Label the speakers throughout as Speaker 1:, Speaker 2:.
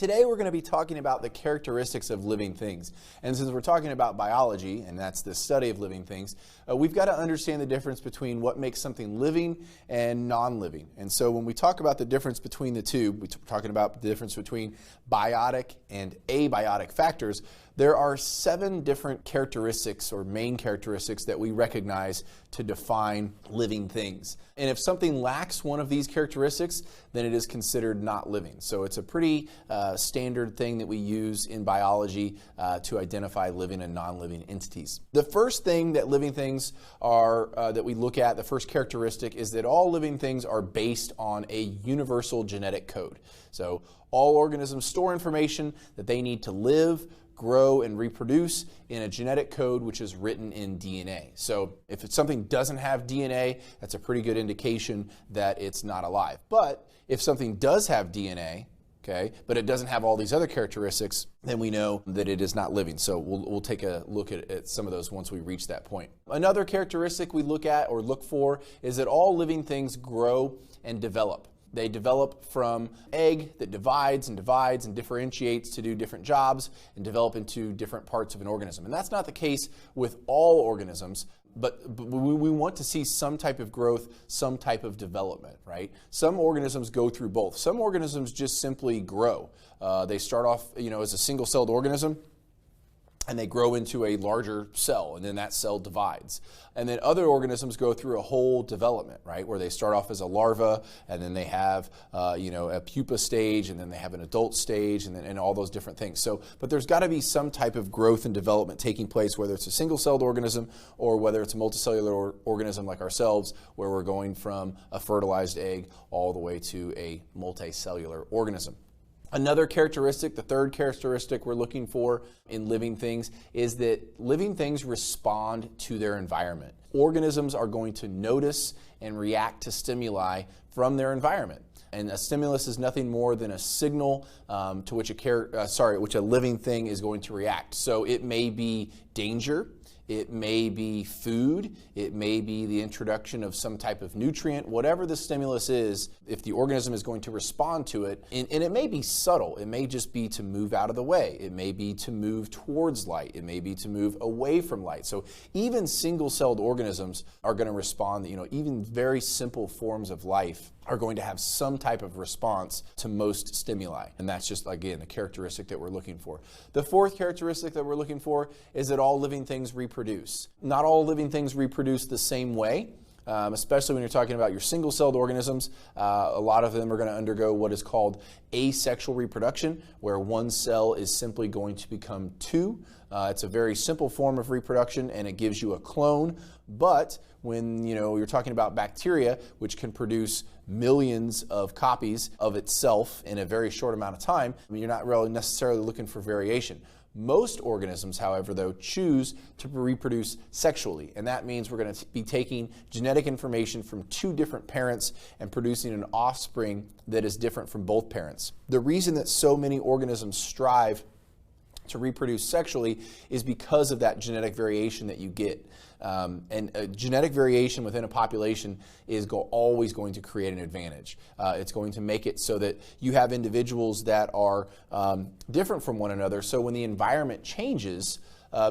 Speaker 1: Today we're going to be talking about the characteristics of living things. And since we're talking about biology, and that's the study of living things, we've got to understand the difference between what makes something living and non-living. And so when we talk about the difference between the two, we're talking about the difference between biotic and abiotic factors. There are 7 different characteristics or main characteristics that we recognize to define living things. And if something lacks one of these characteristics, then it is considered not living. So it's a pretty standard thing that we use in biology to identify living and non-living entities. The first thing that living things are that we look at, the first characteristic, is that all living things are based on a universal genetic code. So all organisms store information that they need to live, grow, and reproduce in a genetic code which is written in DNA. So if something doesn't have DNA, that's a pretty good indication that it's not alive. But if something does have DNA, okay, but it doesn't have all these other characteristics, then we know that it is not living. So we'll take a look at some of those once we reach that point. Another characteristic we look at or look for is that all living things grow and develop. They develop from egg that divides and differentiates to do different jobs and develop into different parts of an organism. And that's not the case with all organisms, but we want to see some type of growth, some type of development, right? Some organisms go through both. Some organisms just simply grow. They start off, as a single-celled organism, and they grow into a larger cell, and then that cell divides. And then other organisms go through a whole development, right, where they start off as a larva, and then they have, a pupa stage, and then they have an adult stage, and all those different things. So, but there's got to be some type of growth and development taking place, whether it's a single-celled organism or whether it's a multicellular organism like ourselves, where we're going from a fertilized egg all the way to a multicellular organism. Another characteristic, the third characteristic we're looking for in living things, is that living things respond to their environment. Organisms are going to notice and react to stimuli from their environment. And a stimulus is nothing more than a signal to which a living thing is going to react. So it may be danger. It may be food, it may be the introduction of some type of nutrient, whatever the stimulus is, if the organism is going to respond to it, and it may be subtle, it may just be to move out of the way, it may be to move towards light, it may be to move away from light. So even single-celled organisms are going to respond, even very simple forms of life are going to have some type of response to most stimuli. And that's just, again, the characteristic that we're looking for. The fourth characteristic that we're looking for is that all living things reproduce. Not all living things reproduce the same way. Especially when you're talking about your single-celled organisms, a lot of them are going to undergo what is called asexual reproduction, where one cell is simply going to become 2. It's a very simple form of reproduction, and it gives you a clone. But when you're talking about bacteria, which can produce millions of copies of itself in a very short amount of time, you're not really necessarily looking for variation. Most organisms, however, though, choose to reproduce sexually, and that means we're going to be taking genetic information from 2 different parents and producing an offspring that is different from both parents. The reason that so many organisms strive to reproduce sexually is because of that genetic variation that you get. And genetic variation within a population is always going to create an advantage. It's going to make it so that you have individuals that are different from one another. So when the environment changes,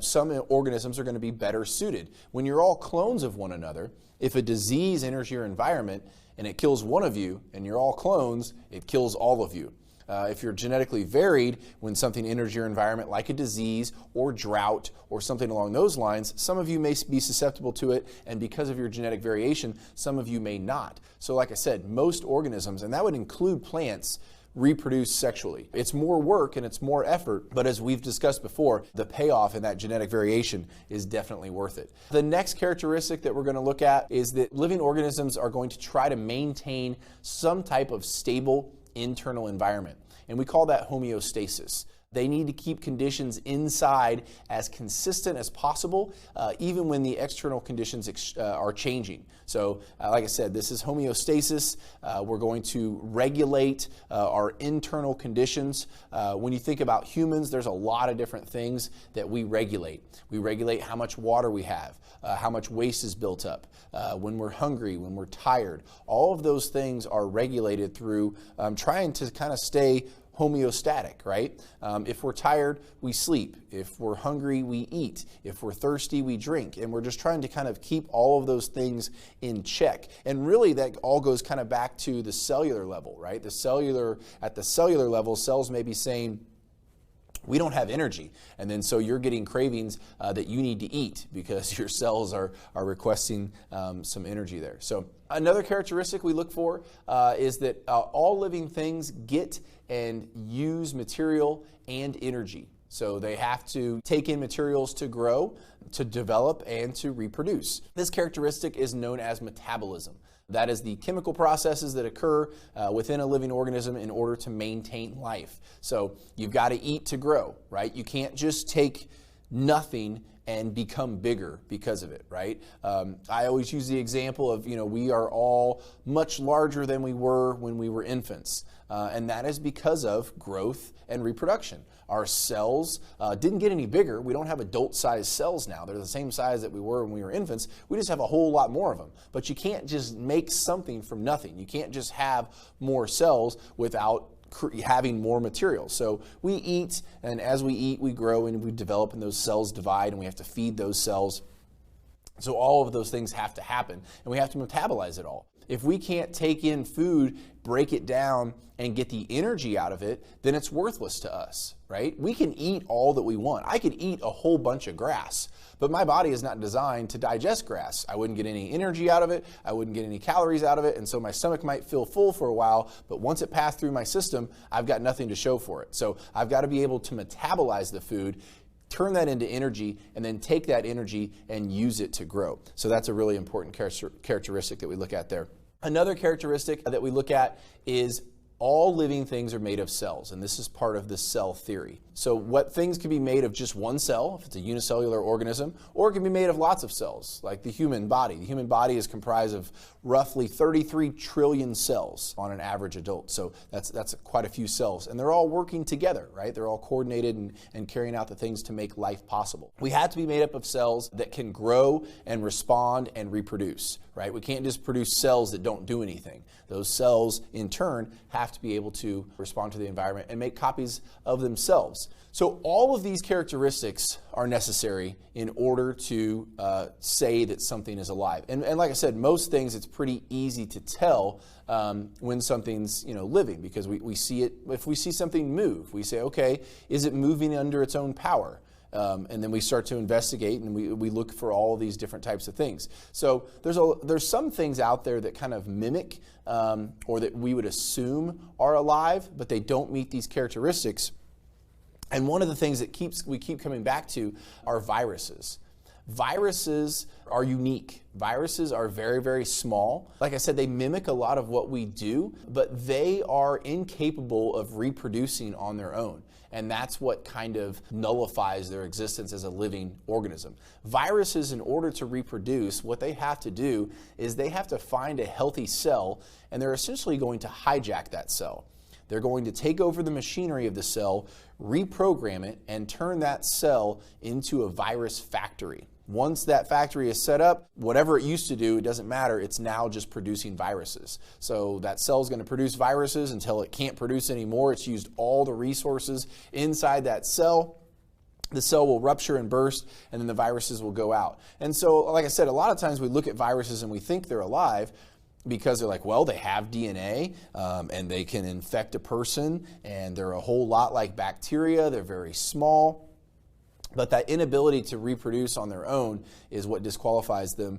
Speaker 1: some organisms are going to be better suited. When you're all clones of one another, if a disease enters your environment and it kills one of you and you're all clones, it kills all of you. If you're genetically varied, when something enters your environment like a disease or drought or something along those lines, some of you may be susceptible to it, and because of your genetic variation, some of you may not. So like I said, most organisms, and that would include plants, reproduce sexually. It's more work and it's more effort, but as we've discussed before, the payoff in that genetic variation is definitely worth it. The next characteristic that we're going to look at is that living organisms are going to try to maintain some type of stable internal environment, and we call that homeostasis. They need to keep conditions inside as consistent as possible, even when the external conditions are changing. So, like I said, this is homeostasis. We're going to regulate our internal conditions. When you think about humans, there's a lot of different things that we regulate. We regulate how much water we have, how much waste is built up, when we're hungry, when we're tired. All of those things are regulated through trying to kind of stay homeostatic, right? If we're tired, we sleep. If we're hungry, we eat. If we're thirsty, we drink. And we're just trying to kind of keep all of those things in check. And really that all goes kind of back to the cellular level, right? At the cellular level, cells may be saying, we don't have energy. And then so you're getting cravings that you need to eat because your cells are requesting some energy there. So another characteristic we look for is that all living things get and use material and energy. So they have to take in materials to grow, to develop, and to reproduce. This characteristic is known as metabolism. That is the chemical processes that occur within a living organism in order to maintain life. So you've got to eat to grow, right? You can't just take nothing and become bigger because of it, right? I always use the example of, we are all much larger than we were when we were infants. And that is because of growth and reproduction. Our cells didn't get any bigger. We don't have adult-sized cells now. They're the same size that we were when we were infants. We just have a whole lot more of them. But you can't just make something from nothing. You can't just have more cells without having more material. So we eat, and as we eat, we grow and we develop, and those cells divide, and we have to feed those cells. So all of those things have to happen, and we have to metabolize it all. If we can't take in food, break it down, and get the energy out of it, then it's worthless to us, right? We can eat all that we want. I could eat a whole bunch of grass, but my body is not designed to digest grass. I wouldn't get any energy out of it. I wouldn't get any calories out of it, and so my stomach might feel full for a while, but once it passed through my system, I've got nothing to show for it. So I've got to be able to metabolize the food, turn that into energy, and then take that energy and use it to grow. So that's a really important characteristic that we look at there. Another characteristic that we look at is all living things are made of cells, and this is part of the cell theory. So what things can be made of just one cell, if it's a unicellular organism, or it can be made of lots of cells, like the human body. The human body is comprised of roughly 33 trillion cells on an average adult. So that's quite a few cells, and they're all working together, right? They're all coordinated and carrying out the things to make life possible. We have to be made up of cells that can grow and respond and reproduce, right? We can't just produce cells that don't do anything. Those cells, in turn, have to be able to respond to the environment and make copies of themselves. So all of these characteristics are necessary in order to say that something is alive. And like I said, most things it's pretty easy to tell when something's living, because we see it. If we see something move, we say, okay, is it moving under its own power? And then we start to investigate, and we look for all these different types of things. So there's some things out there that kind of mimic or that we would assume are alive, but they don't meet these characteristics. And one of the things that we keep coming back to are viruses. Viruses are unique. Viruses are very, very small. Like I said, they mimic a lot of what we do, but they are incapable of reproducing on their own. And that's what kind of nullifies their existence as a living organism. Viruses, in order to reproduce, what they have to do is they have to find a healthy cell, and they're essentially going to hijack that cell. They're going to take over the machinery of the cell, reprogram it, and turn that cell into a virus factory. Once that factory is set up, whatever it used to do, it doesn't matter. It's now just producing viruses. So that cell is going to produce viruses until it can't produce anymore. It's used all the resources inside that cell. The cell will rupture and burst, and then the viruses will go out. And so, like I said, a lot of times we look at viruses and we think they're alive, because they're like, well, they have DNA and they can infect a person, and they're a whole lot like bacteria. They're very small. But that inability to reproduce on their own is what disqualifies them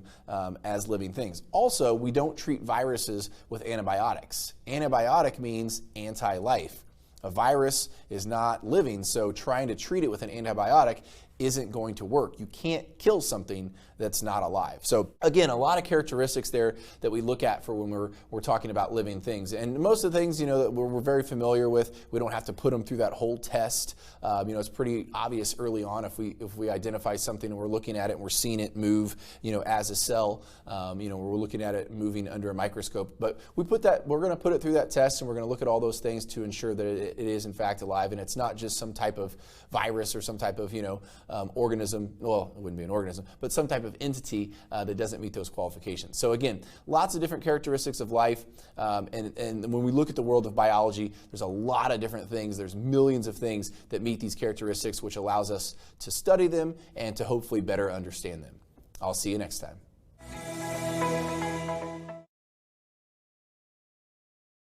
Speaker 1: as living things. Also, we don't treat viruses with antibiotics. Antibiotic means anti-life. A virus is not living, so trying to treat it with an antibiotic isn't going to work. You can't kill something that's not alive. So again, a lot of characteristics there that we look at for when we're talking about living things. And most of the things, that we're very familiar with, we don't have to put them through that whole test. It's pretty obvious early on if we identify something and we're looking at it and we're seeing it move, as a cell. We're looking at it moving under a microscope. But we're going to put it through that test, and we're going to look at all those things to ensure that it is in fact alive, and it's not just some type of virus or some type of organism, well, it wouldn't be an organism, but some type of entity that doesn't meet those qualifications. So again, lots of different characteristics of life, and when we look at the world of biology, there's a lot of different things. There's millions of things that meet these characteristics, which allows us to study them and to hopefully better understand them. I'll see you next time.